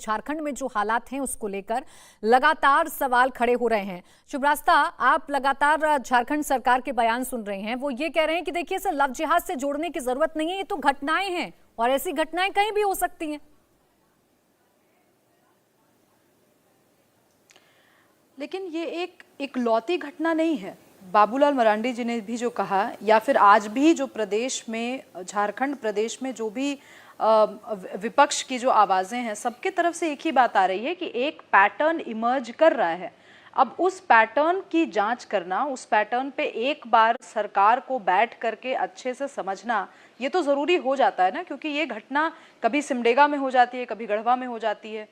झारखंड में जो हालात हैं उसको लेकर लगातार सवाल खड़े हो रहे हैं। शुभरास्ता, आप लगातार झारखंड सरकार के बयान सुन रहे हैं। वो ये कह रहे हैं कि देखिए इसे लव जिहाद से जोड़ने की जरूरत नहीं है, ये तो घटनाएं हैं और ऐसी घटनाएं कहीं भी हो सकती हैं। लेकिन ये एक इकलौती घटना नहीं है। बाबूलाल मरांडी जी ने भी जो कहा, या फिर आज भी जो प्रदेश में, झारखंड प्रदेश में जो भी विपक्ष की जो आवाज़ें हैं, सबके तरफ से एक ही बात आ रही है कि एक पैटर्न इमर्ज कर रहा है। अब उस पैटर्न की जांच करना, उस पैटर्न पे एक बार सरकार को बैठ करके अच्छे से समझना, ये तो ज़रूरी हो जाता है ना, क्योंकि ये घटना कभी सिमडेगा में हो जाती है, कभी गढ़वा में हो जाती है,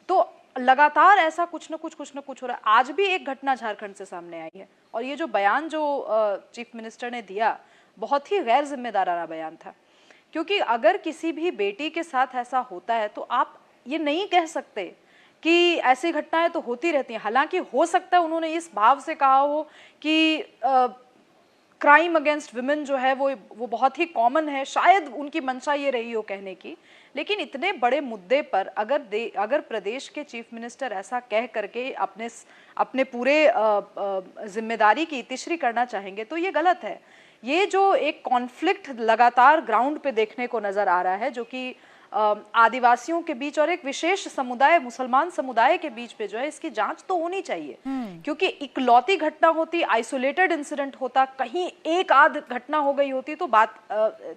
तो लगातार ऐसा कुछ न कुछ हो रहा है। आज भी एक घटना झारखंड से सामने आई है और ये जो बयान जो चीफ मिनिस्टर ने दिया, बहुत ही गैर जिम्मेदाराना बयान था। क्योंकि अगर किसी भी बेटी के साथ ऐसा होता है तो आप ये नहीं कह सकते कि ऐसी घटनाएं तो होती रहती हैं। हालांकि हो सकता है उन्होंने इस भाव से कहा हो कि क्राइम अगेंस्ट विमेन जो है वो बहुत ही कॉमन है, शायद उनकी मंशा ये रही हो कहने की। लेकिन इतने बड़े मुद्दे पर अगर प्रदेश के चीफ मिनिस्टर ऐसा कह करके अपने पूरे जिम्मेदारी की इतिश्री करना चाहेंगे तो ये गलत है। ये जो एक कॉन्फ्लिक्ट लगातार ग्राउंड पे देखने को नजर आ रहा है, जो कि आदिवासियों के बीच और एक विशेष समुदाय, मुसलमान समुदाय के बीच पे जो है, इसकी जांच तो होनी चाहिए। क्योंकि इकलौती घटना होती, आइसोलेटेड इंसिडेंट होता, कहीं एक आध घटना हो गई होती तो बात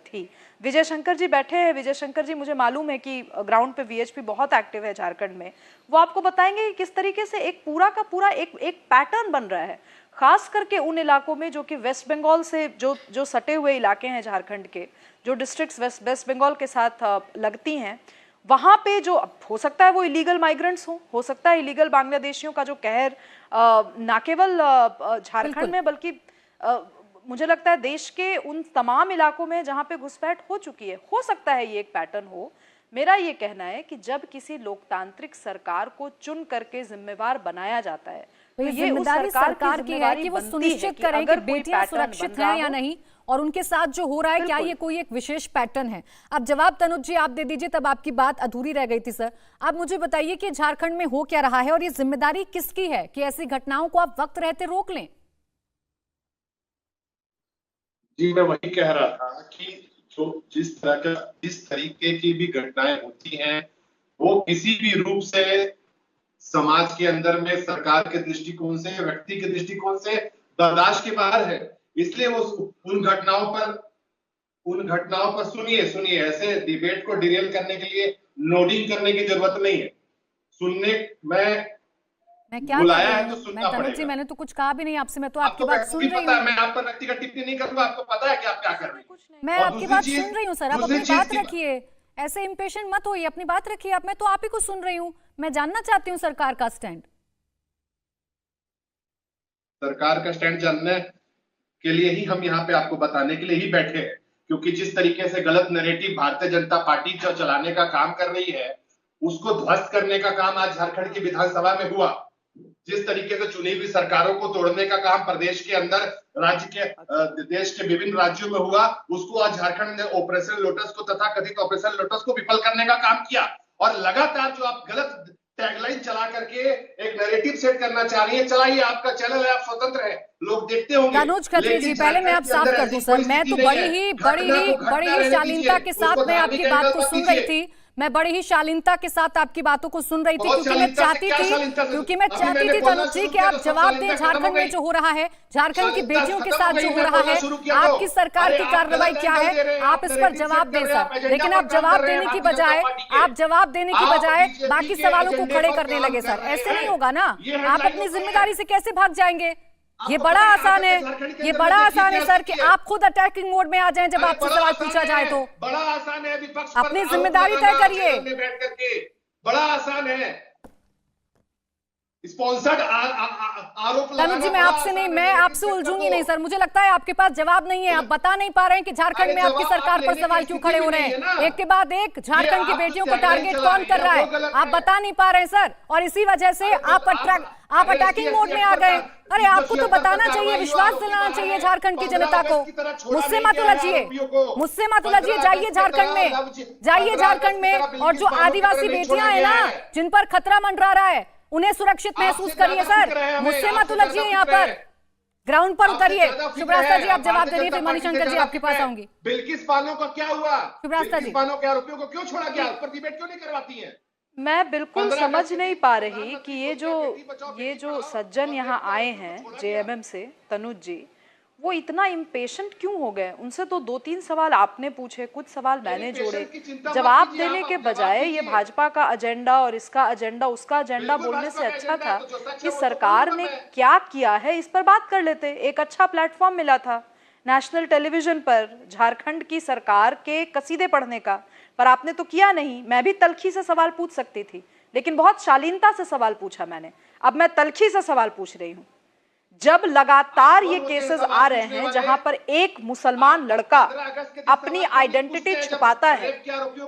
थी। विजय शंकर जी बैठे हैं। विजय शंकर जी, मुझे मालूम है कि ग्राउंड पे वीएचपी बहुत एक्टिव है झारखंड में, वो आपको बताएंगे कि किस तरीके से एक पूरा का पूरा एक पैटर्न बन रहा है, खास करके उन इलाकों में जो कि वेस्ट बंगाल से जो सटे हुए इलाके हैं झारखंड के, जो डिस्ट्रिक्ट्स वेस्ट बंगाल के साथ लगती हैं, वहाँ पे जो हो सकता है वो इलीगल माइग्रेंट्स हो सकता है इलीगल बांग्लादेशियों का जो कहर ना केवल झारखंड में बल्कि मुझे लगता है देश के उन तमाम इलाकों में जहाँ पे घुसपैठ हो चुकी है, हो सकता है ये एक पैटर्न हो। मेरा ये कहना है कि जब किसी लोकतांत्रिक सरकार को चुन करके जिम्मेवार बनाया जाता है तो ये जिम्मेदारी सरकार की है कि वो सुनिश्चित करें कि बेटियां सुरक्षित हैं या नहीं, और उनके साथ जो हो रहा है क्या ये कोई एक विशेष पैटर्न है। अब जवाब तनुज जी आप दे दीजिए, तब आपकी बात अधूरी रह गई थी। सर, आप मुझे बताइए कि झारखंड में हो क्या रहा है और ये जिम्मेदारी किसकी है कि ऐसी घटनाओं को आप वक्त रहते रोक लें। जी, मैं वही कह रहा था कि जिस तरीके की भी घटनाएं होती हैं, वो किसी भी रूप से समाज के अंदर में, सरकार के दृष्टिकोण से, व्यक्ति के दृष्टिकोण से बर्दाश्त के बाहर है। इसलिए वो उन घटनाओं पर सुनिए ऐसे डिबेट को डिरेल करने के लिए नोडिंग करने की जरूरत नहीं है। मैं क्या बुलाया है तो सुनना तनुज जी, मैंने तो कुछ कहा भी नहीं आपसे, मैं तो आपकी बात सुन रही हूँ। मैं आप पर व्यक्तिगत टिप्पणी नहीं करूंगा, आपको पता है कि आप क्या कर रहे हैं। मैं आपकी बात सुन रही हूँ सर, आप अपनी बात रखिए, ऐसे इम्पेशेंट मत होइए, अपनी बात रखिए आप। मैं तो आप ही को सुन रही हूँ, मैं जानना चाहती हूँ सरकार का स्टैंड। सरकार का स्टैंड जानने के लिए ही हम यहाँ पे आपको बताने के लिए ही बैठे हैं, क्योंकि जिस तरीके से गलत नैरेटिव भारतीय जनता पार्टी जो चलाने का काम कर रही है, उसको ध्वस्त करने का काम आज झारखंड की विधानसभा में हुआ। जिस तरीके से चुनी हुई सरकारों को तोड़ने का काम प्रदेश के अंदर, राज्य के, देश के विभिन्न राज्यों में हुआ, उसको आज झारखंड ने ऑपरेशन लोटस को, तथाकथित ऑपरेशन लोटस को विफल करने का काम किया। और लगातार जो आप गलत टैगलाइन चला करके एक नैरेटिव सेट करना चाह रही है, चलाइए, आपका चैनल है, आप स्वतंत्र हैं, लोग देखते होंगे। तनुज खत्री जी, पहले मैं आप साफ कर दूं सर, मैं तो बड़ी ही शालीनता के साथ मैं आपकी बात को सुन रही थी। मैं बड़ी ही शालीनता के साथ आपकी बातों को सुन रही थी, क्योंकि मैं चाहती थी तनुज जी कि आप जवाब दें झारखंड में जो हो रहा है, झारखंड की बेटियों के साथ जो हो रहा है, आपकी सरकार की कार्रवाई क्या है, आप इस पर जवाब दें सर। लेकिन आप जवाब देने की बजाय बाकी सवालों को खड़े करने लगे सर। ऐसे नहीं होगा ना, आप अपनी जिम्मेदारी से कैसे भाग जाएंगे। ये बड़ा आसान है सर कि आप खुद अटैकिंग मोड में आ जाएं जब आपसे सवाल पूछा जाए तो। बड़ा आसान है विपक्ष अपनी जिम्मेदारी तय करिए। बड़ा आसान है, स्पॉन्सर्ड आरोप तनुज जी, मैं आपसे नहीं, मैं आपसे उलझूंगी नहीं सर। मुझे लगता है आपके पास जवाब नहीं है। आप बता नहीं पा रहे हैं कि झारखंड में आपकी सरकार पर सवाल क्यों खड़े हो रहे हैं। एक के बाद एक झारखंड की बेटियों को टारगेट कौन कर रहा है, आप बता नहीं पा रहे हैं सर। और इसी वजह से आप अटैकिंग मोड में आ गए। अरे आपको तो बताना चाहिए, विश्वास दिलाना चाहिए झारखंड की जनता को। मुझसे मत उलझिए, मुझसे मत उलझिए। जाइए झारखंड में, जाइए झारखंड में, और जो आदिवासी बेटियां हैं ना, जिन पर खतरा मंडरा रहा है, उन्हें सुरक्षित महसूस करिए सर। मुझसे मत उलझिए, यहाँ पर ग्राउंड पर उतरिए। शुभ्रास्ता जी, आप जवाब दे रही है, फिर मणिशंकर जी आपके पास आऊंगी। बिल्किस बानो का क्या हुआ? शुभ्रास्ता जी, बिल्किस बानो के आरोपियों को क्यों छोड़ा गया? उस पर डिबेट क्यों नहीं करवाती है? मैं बिल्कुल समझ नहीं पा रही कि ये जो सज्जन यहाँ आए हैं जेएमएम से, तनुज जी, वो इतना इम्पेशेंट क्यों हो गए? उनसे तो 2-3 सवाल आपने पूछे, कुछ सवाल मैंने जोड़े। जवाब देने के बजाय ये भाजपा का एजेंडा और इसका एजेंडा, उसका एजेंडा बोलने से अच्छा था कि सरकार ने क्या किया है इस पर बात कर लेते। एक अच्छा प्लेटफॉर्म मिला था नेशनल टेलीविजन पर झारखंड की सरकार के कसीदे पढ़ने का, पर आपने तो किया नहीं। मैं भी तलखी से सवाल पूछ सकती थी, लेकिन बहुत शालीनता से सवाल पूछा मैंने। अब मैं तलखी से सवाल पूछ रही हूँ। जब लगातार ये केसेस आ रहे हैं जहां पर एक मुसलमान लड़का अपनी आइडेंटिटी छुपाता है,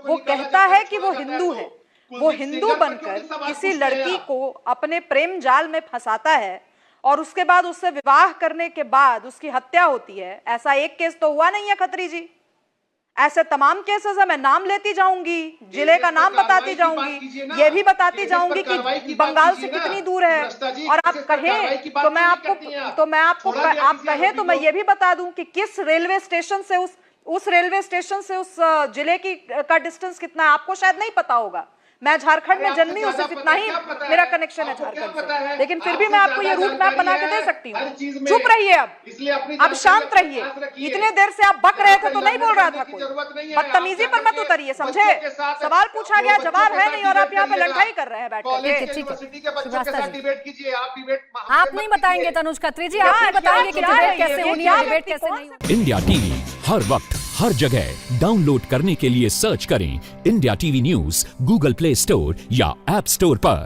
वो कहता है कि वो हिंदू है, वो हिंदू बनकर किसी लड़की को अपने प्रेम जाल में फंसाता है और उसके बाद उससे विवाह करने के बाद उसकी हत्या होती है। ऐसा एक केस तो हुआ नहीं है खत्री जी, ऐसे तमाम केसेस है। मैं नाम लेती जाऊंगी, जिले का नाम बताती जाऊंगी, ये भी बताती जाऊंगी कि बंगाल से कितनी दूर है। और आप कहें तो मैं आपको आप कहें तो मैं ये भी बता दूं कि किस रेलवे स्टेशन से उस रेलवे स्टेशन से उस जिले का डिस्टेंस कितना है, आपको शायद नहीं पता होगा। मैं झारखंड में जन्मी हूं, सिर्फ इतना ही मेरा कनेक्शन है झारखंड से, लेकिन फिर भी मैं आपको ये रूट मैप बना के दे सकती हूँ। चुप रहिए, अब शांत रहिए। इतने देर से आप बक रहे थे तो नहीं बोल रहा था कोई। बदतमीजी पर मत उतरिए, समझे? सवाल पूछा गया, जवाब है नहीं, और आप यहाँ पे लड़ाई कर रहे हैं बैठ कर। आप नहीं बताएंगे तनुज खत्री जी, आप नहीं बताएंगे कि डिबेट कैसे होनी है, डिबेट कैसे नहीं होनी। इंडिया टीवी हर वक्त हर जगह डाउनलोड करने के लिए सर्च करें India TV news Google play store या ऐप स्टोर पर।